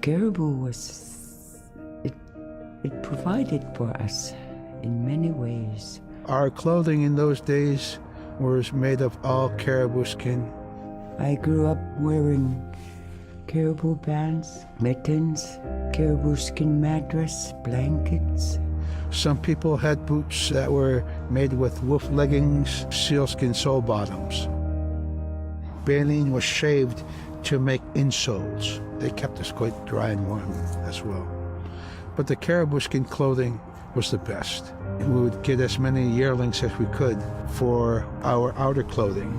caribou it provided for us in many ways. Our clothing in those days was made of all caribou skin. I grew up wearing caribou bands, mittens, caribou skin mattress, blankets. Some people had boots that were made with wolf leggings, sealskin sole bottoms. Baleen was shaved to make insoles. They kept us quite dry and warm as well. But the caribou skin clothing was the best. We would get as many yearlings as we could for our outer clothing.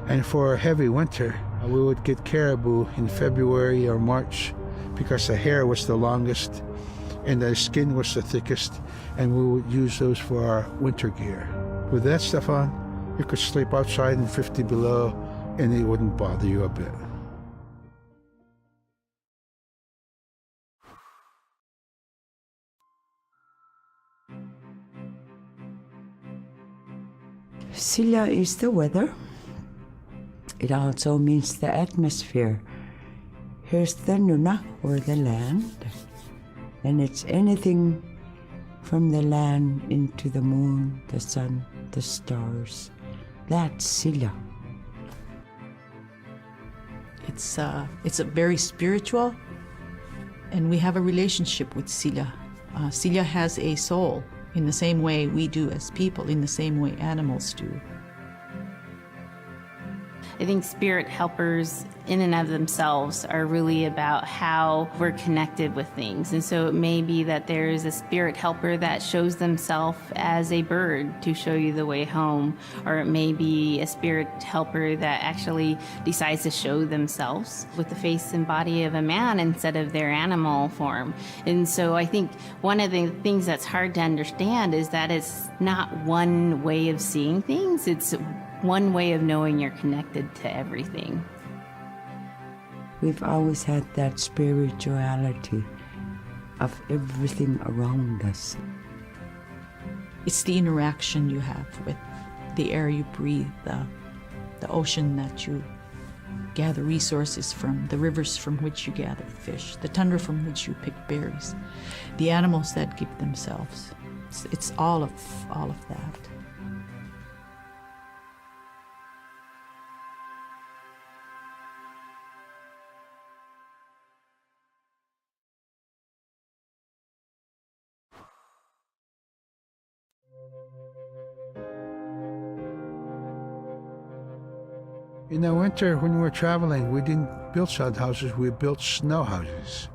And for a heavy winter, we would get caribou in February or March because the hair was the longest and the skin was the thickest, and we would use those for our winter gear. With that stuff on, you could sleep outside in 50 below and it wouldn't bother you a bit. Sila is the weather. It also means the atmosphere. Here's the nuna, or the land. And it's anything from the land into the moon, the sun, the stars. That's Sila. It's a very spiritual, and we have a relationship with Sila. Sila has a soul in the same way we do as people, in the same way animals do. I think spirit helpers in and of themselves are really about how we're connected with things. And so it may be that there is a spirit helper that shows themselves as a bird to show you the way home, or it may be a spirit helper that actually decides to show themselves with the face and body of a man instead of their animal form. And so I think one of the things that's hard to understand is that it's not one way of seeing things, it's one way of knowing you're connected to everything. We've always had that spirituality of everything around us. It's the interaction you have with the air you breathe, the ocean that you gather resources from, the rivers from which you gather fish, the tundra from which you pick berries, the animals that give themselves. It's all of that. In the winter, when we were traveling, we didn't build sod houses, we built snow houses.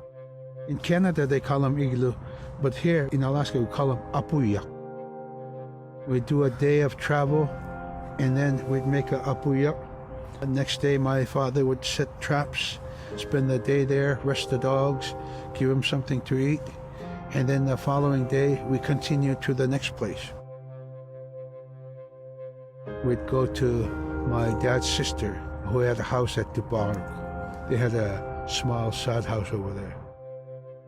In Canada, they call them igloo, but here in Alaska, we call them apuya. We'd do a day of travel, and then we'd make a apuya. The next day, my father would set traps, spend the day there, rest the dogs, give them something to eat, and then the following day, we continued to the next place. We'd go to my dad's sister, who had a house at Dubarg. They had a small sod house over there.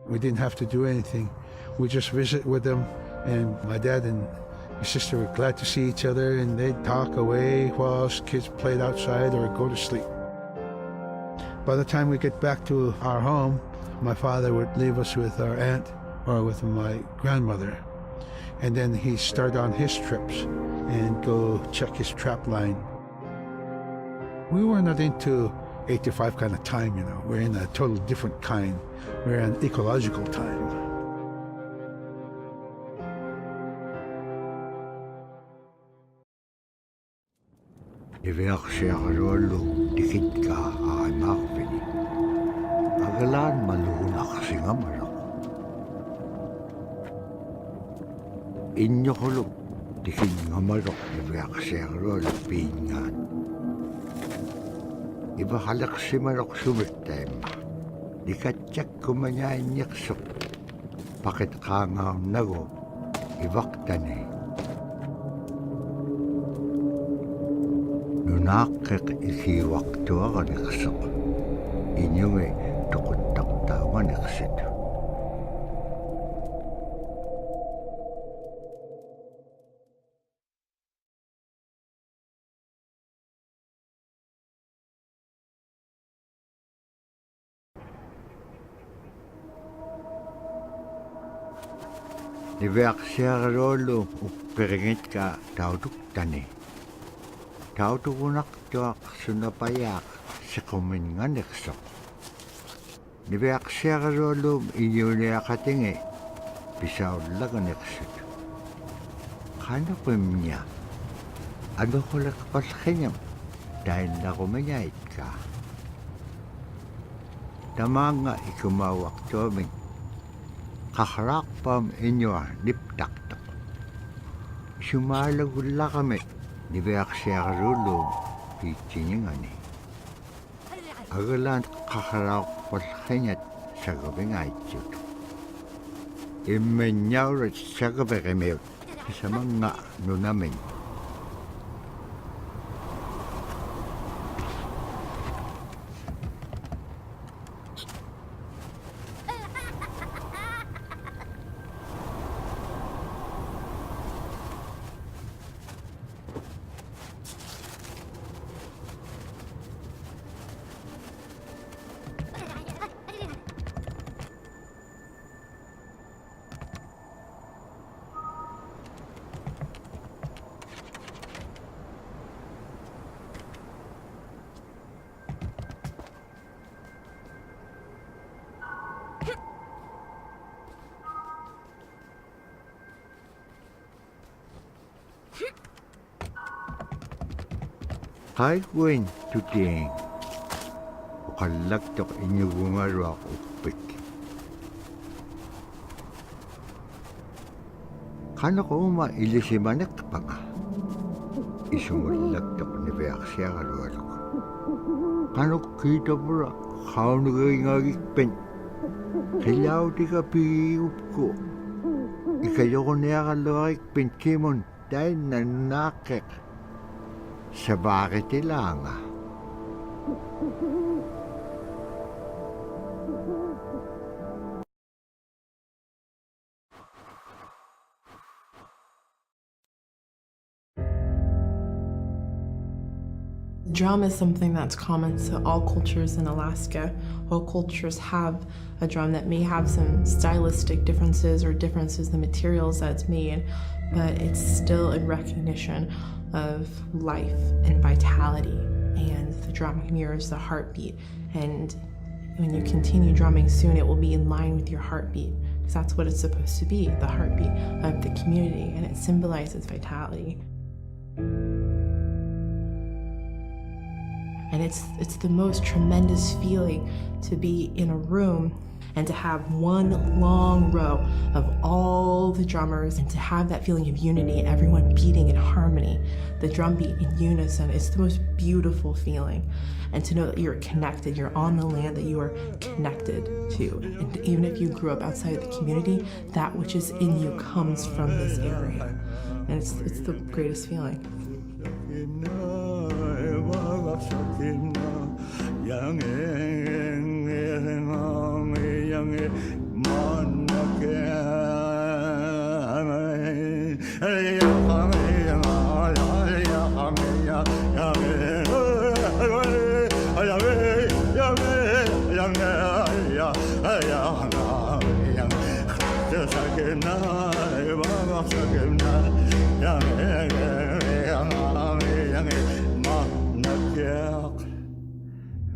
We didn't have to do anything. We just visit with them, and my dad and his sister were glad to see each other, and they'd talk away while us kids played outside or go to sleep. By the time we get back to our home, my father would leave us with our aunt or with my grandmother, and then he'd start on his trips and go check his trap line. We were not into 8 to 5 kind of time, you know. We're in a totally different kind. We're in ecological time. Iveaksiaqaluallu tikitqa aqimaaqpini agalaan maluunaqsingamalaq inñoqulup tikingamaloq iveaksiaqaluallu piingaan ivaqaleqsimaloq sumittaimma nikatjakkumañainñiqsuq paqitqaangaunnagu ivaqtani nunaaqqiq ikiwaqtuaqaniqsuq iñungi tuquttaqtaaganiqsitu Niveaksiarolu upperingit ka tautuktani. Tautukunaktuak sunapayak sa kuminganiksok. Niveaksiarolu inyuniakatingi pisaulaganiksot. Kano pimnya? Ano ko lakapalkinyam dahil nakumayait ka? Tamanga ikumawak tuaming kakarakpam inyo niptaktak. Sumalagula kami ni Beaksiarulong pichinyingani. Agalan kakarakpalkinyat sa gabing aityut. Imenyawrat sa gabing sa mga nunamin. Kay Gwen tuting ukalagtok inyo gumarwak upik. Kano ko ilisimanak pa nga. Isumulagtok ni Beaksya kalwalok. Kano kita pura kau nagayngagikpen. Kilaw di ka piyup ko. Ikayo ko niya kalwakikpen kimon dahil nanakik. Sa bakit ilanga? Drum is something that's common to all cultures in Alaska. All cultures have a drum that may have some stylistic differences or differences in the materials that it's made, but it's still in recognition of life and vitality, and the drum mirrors the heartbeat, and when you continue drumming soon it will be in line with your heartbeat, because that's what it's supposed to be, the heartbeat of the community, and it symbolizes vitality. And it's the most tremendous feeling to be in a room and to have one long row of all the drummers and to have that feeling of unity, everyone beating in harmony, the drum beat in unison. It's the most beautiful feeling. And to know that you're connected, you're on the land that you are connected to. And even if you grew up outside of the community, that which is in you comes from this area. And it's the greatest feeling.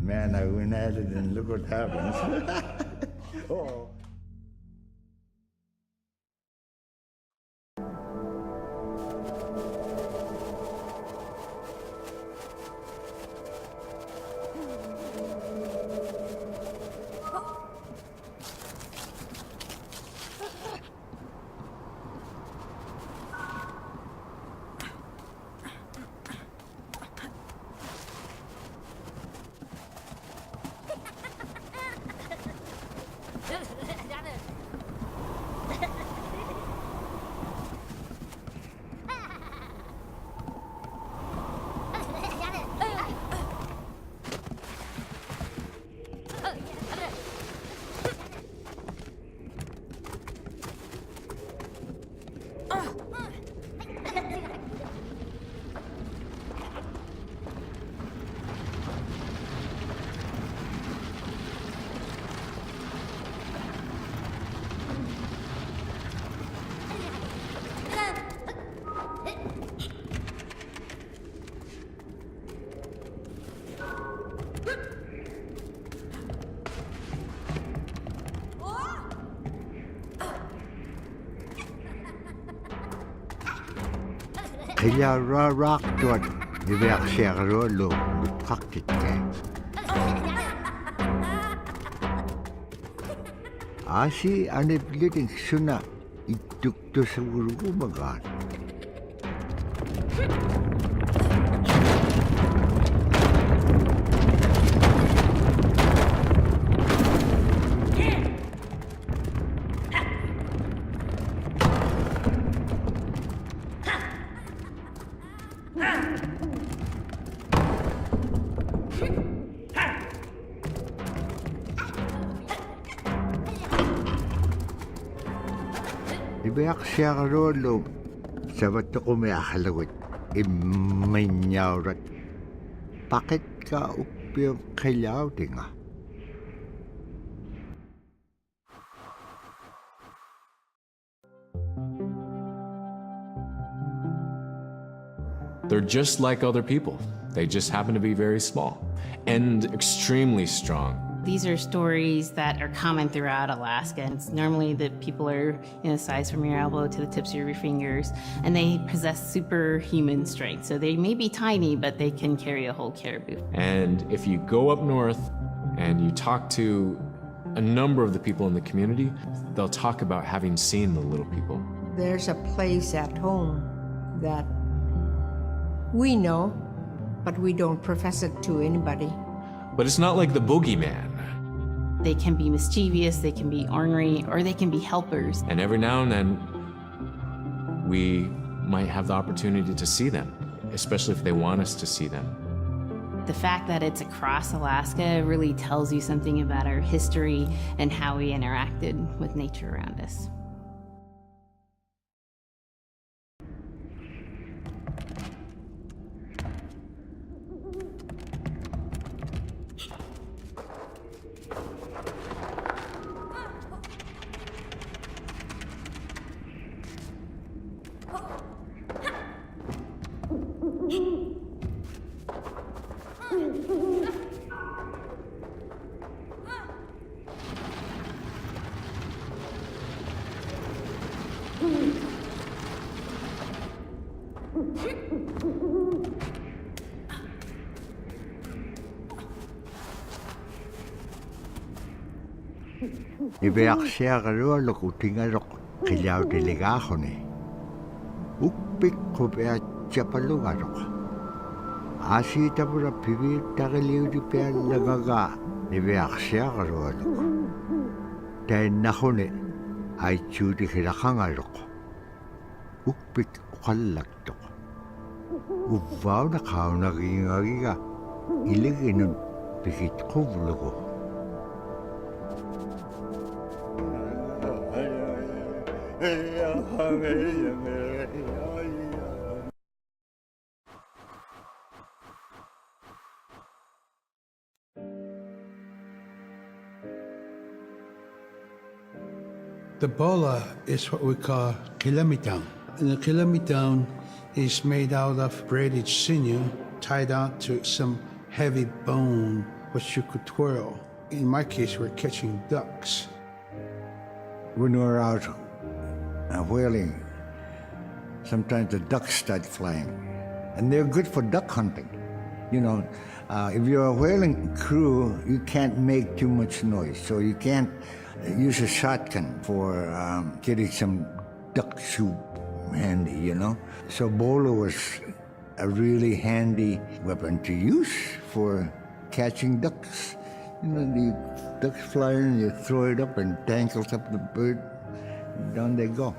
Man, I went at it and look what happens. Oh. Khilararak tuat Niverserolo Lupraktike. Asi anibliting suna itukto sa urumagan. Niverserolo sabat ko may akalawit imenyawrat. Bakit ka upiyong kailaw tinga? They're just like other people. They just happen to be very small and extremely strong. These are stories that are common throughout Alaska. It's normally that people are in a size from your elbow to the tips of your fingers, and they possess superhuman strength. So they may be tiny, but they can carry a whole caribou. And if you go up north and you talk to a number of the people in the community, they'll talk about having seen the little people. There's a place at home that we know, but we don't profess it to anybody. But it's not like the boogeyman. They can be mischievous, they can be ornery, or they can be helpers. And every now and then, we might have the opportunity to see them, especially if they want us to see them. The fact that it's across Alaska really tells you something about our history and how we interacted with nature around us. Niverserolo lukutingarok kilaw delegahone. Ukpik kopea chapalugarok. Asi tapura pivir tagaliw di pia lagaga niverserolo. Tay nahone ay chudi hilakangarok. Ukpik ukalaktok. Uvaw na kao nagingagiga. Iliginun pikit kublugo. The bola is what we call kilamitang. And the kilamitang is made out of braided sinew tied out to some heavy bone which you could twirl. In my case, we're catching ducks. When we're out whaling, sometimes the ducks start flying. And they're good for duck hunting. You know, if you're a whaling crew, you can't make too much noise. So you can't use a shotgun for getting some duck soup handy, you know. So bolo was a really handy weapon to use for catching ducks. You know, the ducks fly in, you throw it up and tangles up the bird, down they go.